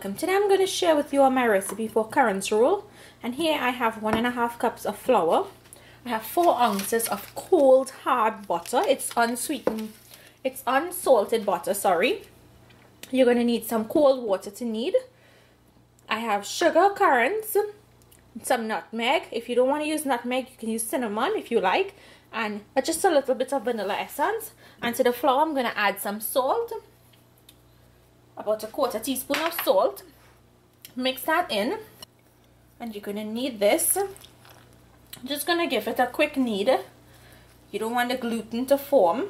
welcome. Today I'm going to share with you my recipe for currants roll, and here I have 1.5 cups of flour. I have 4 ounces of cold hard butter. It's unsweetened, it's unsalted butter, sorry. You're going to need some cold water to knead. I have sugar, currants, some nutmeg. If you don't want to use nutmeg, you can use cinnamon if you like, and just a little bit of vanilla essence. And to the flour I'm going to add some salt, about a 1/4 teaspoon of salt. Mix that in, and you're going to knead this. Just going to give it a quick knead. You don't want the gluten to form.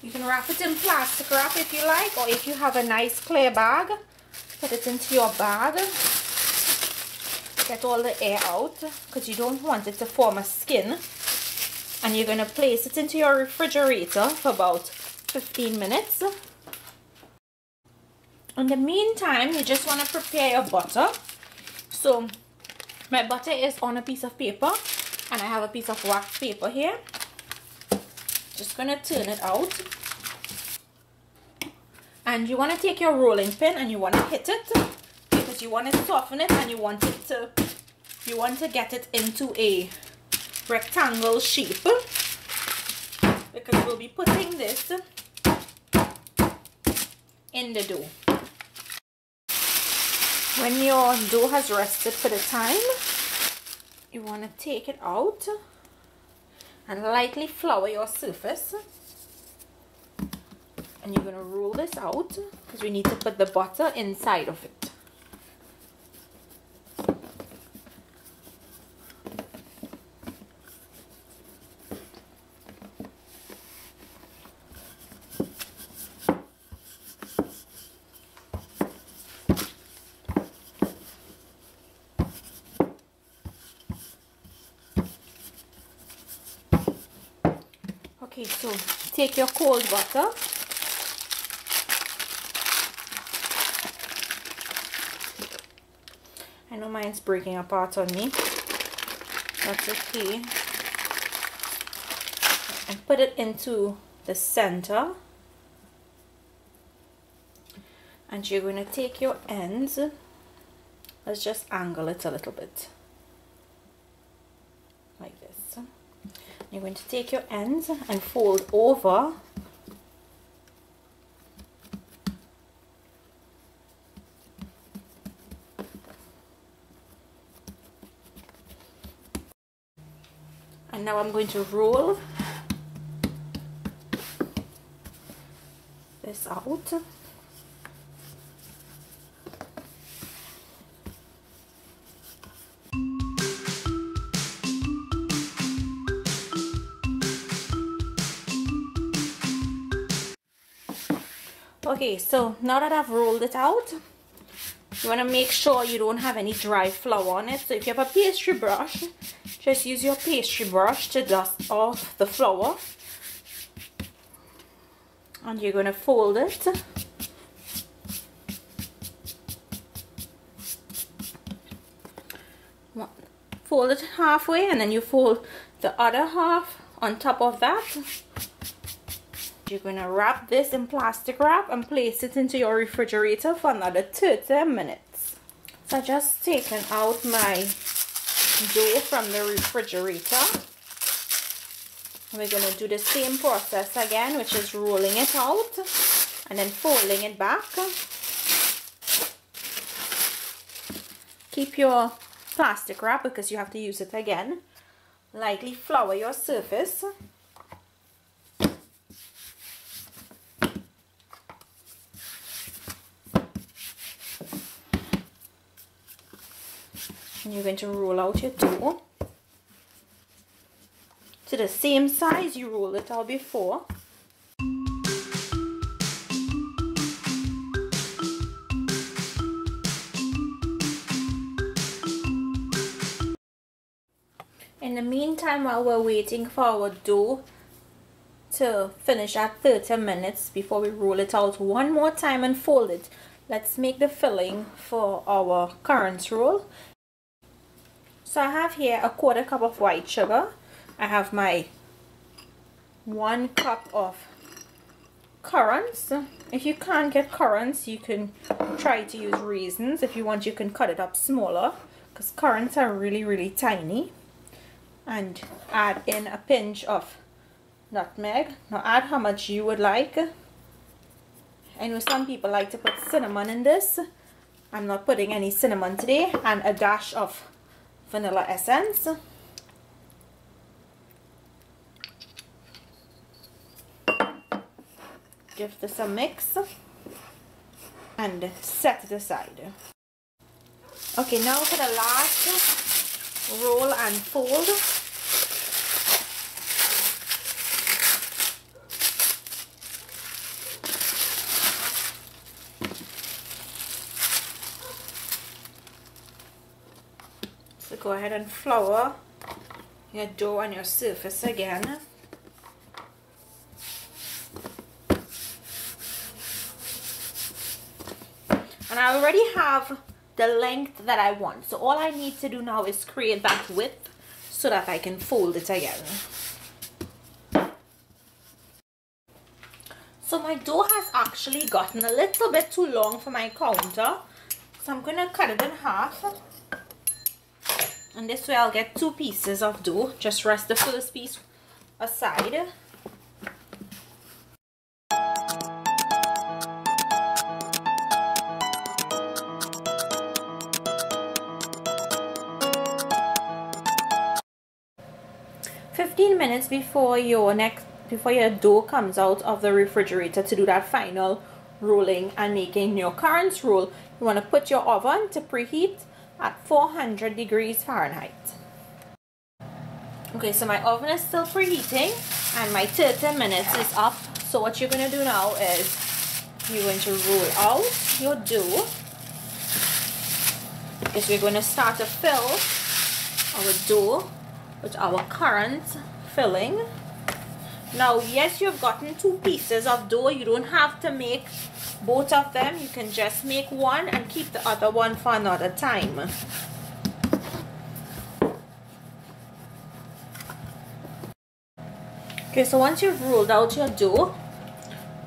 You can wrap it in plastic wrap if you like, or if you have a nice clear bag, put it into your bag. Get all the air out because you don't want it to form a skin. And you're going to place it into your refrigerator for about 15 minutes. In the meantime, you just want to prepare your butter. So my butter is on a piece of paper, and I have a piece of wax paper here. Just going to turn it out, and you want to take your rolling pin and you want to hit it because you want to soften it, and you want to get it into a rectangle shape, because we'll be putting this in the dough. When your dough has rested for the time, you want to take it out and lightly flour your surface, and you're going to roll this out because we need to put the butter inside of it. Okay, so take your cold butter, I know mine's breaking apart on me, that's okay, and put it into the center, and you're going to take your ends, let's just angle it a little bit, like this. You're going to take your ends and fold over and now I'm going to roll this out. Okay, so now that I've rolled it out, you want to make sure you don't have any dry flour on it. So if you have a pastry brush, just use your pastry brush to dust off the flour. And you're going to fold it. Fold it halfway, and then you fold the other half on top of that. You're going to wrap this in plastic wrap and place it into your refrigerator for another 30 minutes. So I just taken out my dough from the refrigerator. We're going to do the same process again, which is rolling it out and then folding it back. Keep your plastic wrap because you have to use it again. Lightly flour your surface. And you're going to roll out your dough to the same size you rolled it out before. In the meantime, while we're waiting for our dough to finish at 30 minutes before we roll it out one more time and fold it, let's make the filling for our currants roll. So I have here a 1/4 cup of white sugar. I have my 1 cup of currants. If you can't get currants, you can try to use raisins. If you want, you can cut it up smaller, because currants are really tiny. And add in a pinch of nutmeg. Now add how much you would like. I know some people like to put cinnamon in this. I'm not putting any cinnamon today. And a dash of vanilla essence. Give this a mix and set it aside. Okay, now for the last roll and fold. So go ahead and flour your dough on your surface again. And I already have the length that I want. So all I need to do now is create that width so that I can fold it again. So my dough has actually gotten a little bit too long for my counter. So I'm going to cut it in half. And this way I'll get 2 pieces of dough. Just rest the first piece aside. Minutes before your dough comes out of the refrigerator to do that final rolling and making your currants roll, you want to put your oven to preheat at 400 degrees Fahrenheit. Okay, so my oven is still preheating and my 30 minutes is up. So what you're going to do now is you're going to roll out your dough. Because we're going to start to fill our dough with our currant filling. Now yes, you've gotten 2 pieces of dough. You don't have to make both of them. You can just make one and keep the other one for another time. Okay, so once you've rolled out your dough,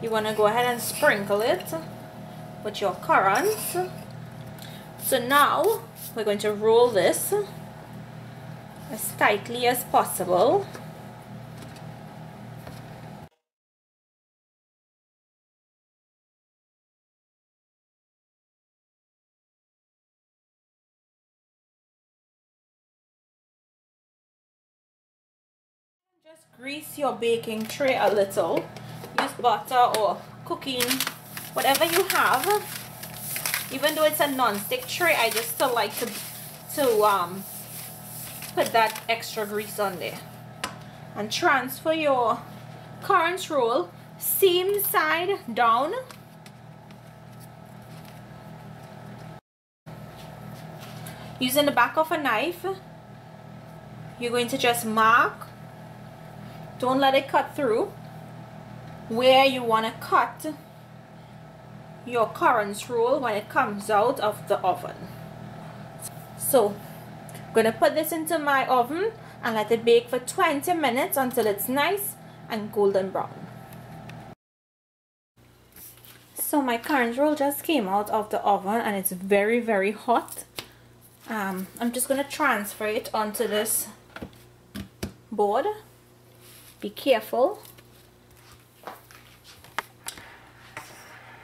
you want to go ahead and sprinkle it with your currants. So now we're going to roll this as tightly as possible. Just grease your baking tray a little. Use butter or cooking, whatever you have. Even though it's a non-stick tray, I just still like to put that extra grease on there. And transfer your currants roll same side down. Using the back of a knife, you're going to just mark. Don't let it cut through where you want to cut your currants roll when it comes out of the oven. So I'm going to put this into my oven and let it bake for 20 minutes until it's nice and golden brown. So my currants roll just came out of the oven and it's very hot. I'm just going to transfer it onto this board. Be careful.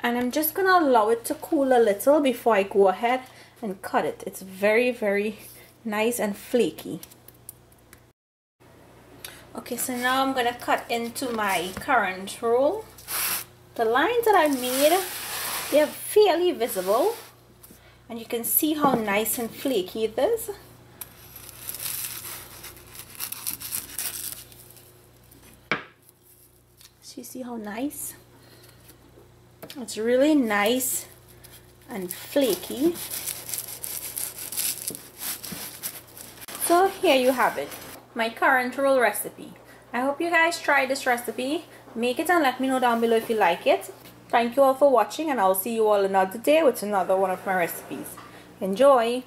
And I'm just going to allow it to cool a little before I go ahead and cut it. It's very nice and flaky. Okay, so now I'm going to cut into my currant roll. The lines that I made, they're fairly visible. And you can see how nice and flaky it is. So you see how nice? It's really nice and flaky. So here you have it. my currant roll recipe. I hope you guys try this recipe. Make it and let me know down below if you like it. Thank you all for watching, and I'll see you all another day with another one of my recipes. Enjoy!